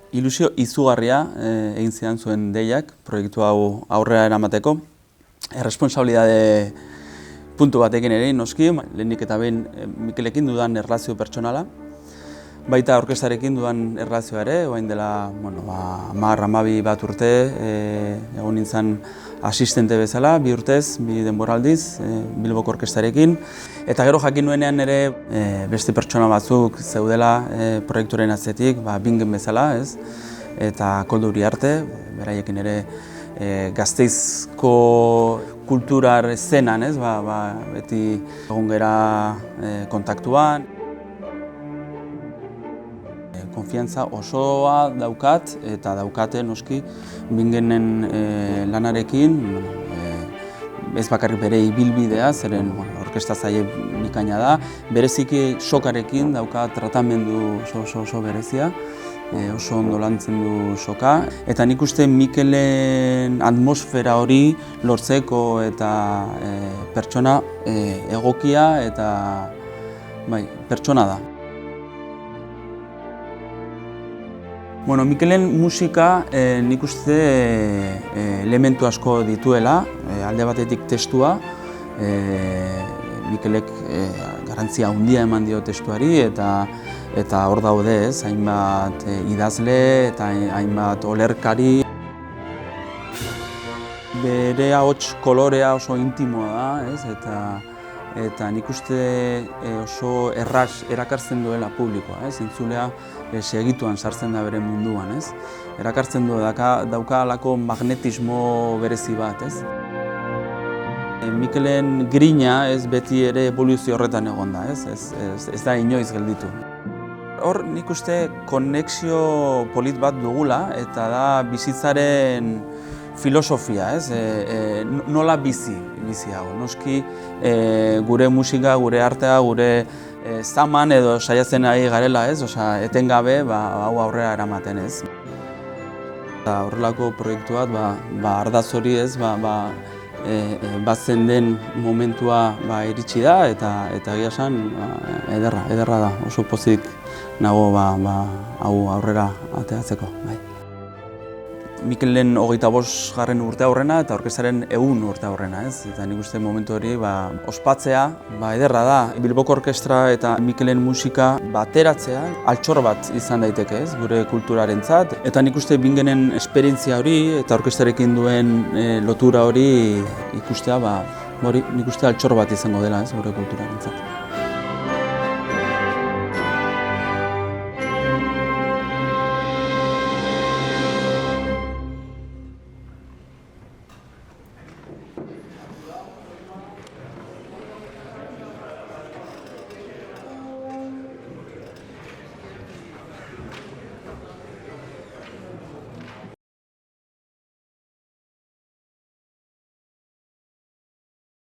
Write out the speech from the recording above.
Ilusio izugarria egin zidan zuen deiak, proiektu hau aurrera eramateko. Erresponsabilitate puntu batekin ere, noski, lehenik eta behin Mikelekin dudan erlazio pertsonala. Baita orkestarekin dudan erlazioa ere, orain dela 10-12 bat urte, egon nintzen asistente bezala, 2 urtez, 2 denboraldiz, Bilboko orkestarekin. Eta gero jakin nuenean ere beste pertsona batzuk zeudela proiektuaren atzetik, Bingen bezala, ez? Eta Koldo Uriarte, beraiekin ere Gasteizko kulturar eszenan, ez? Beti egon gera kontaktuan. Konfiantza osoa daukat eta daukate noski Bingenen lanarekin, ez bakarrik bere ibilbidea, zeren orkestatzaile bikaina da, bereziki sokarekin dauka tratamendu oso berezia, oso ondo lantzen du soka, eta nik uste Mikelen atmosfera hori lortzeko eta pertsona egokia eta pertsona da. Mikelen musika nik uste elementu asko dituela, alde batetik testua. Mikelek garrantzia handia eman dio testuari eta hor daude, ez, hainbat idazle eta hainbat olerkari. Bere ahots kolorea oso intimoa da, ez, eta nik uste oso erraz erakartzen duela publikoa, ez, entzulea segituan sartzen da bere munduan, ez. Erakartzen du dauka halako magnetismo berezi bat, ez. Mikelen grina ez beti ere eboluzio horretan egon da, ez da inoiz gelditu. Hor nik uste konexio polit bat dugula eta da bizitzaren filosofia, ez? Nola bizi hau. Noski gure musika, gure artea, gure zaman edo saiatzen ari garela, ez? Etengabe hau aurrera eramaten, ez? Horrelako proiektu bat, ardaz hori, ez? Batzen den momentua iritsi da eta egia esan ederra da. Oso pozik nago hau aurrera ateratzeko. Mikelen 25. urte aurrena eta orkestaren 100 urte aurrena, ez? Eta nik uste momentu hori ospatzea ederra da. Bilboko orkestra eta Mikelen musika bateratzea altxor bat izan daiteke, ez? Gure kulturarentzat. Eta nik uste Bingenen esperientzia hori eta orkestarekin duen lotura hori ikustea, nik uste altxor bat izango dela, ez? Gure kulturarentzat.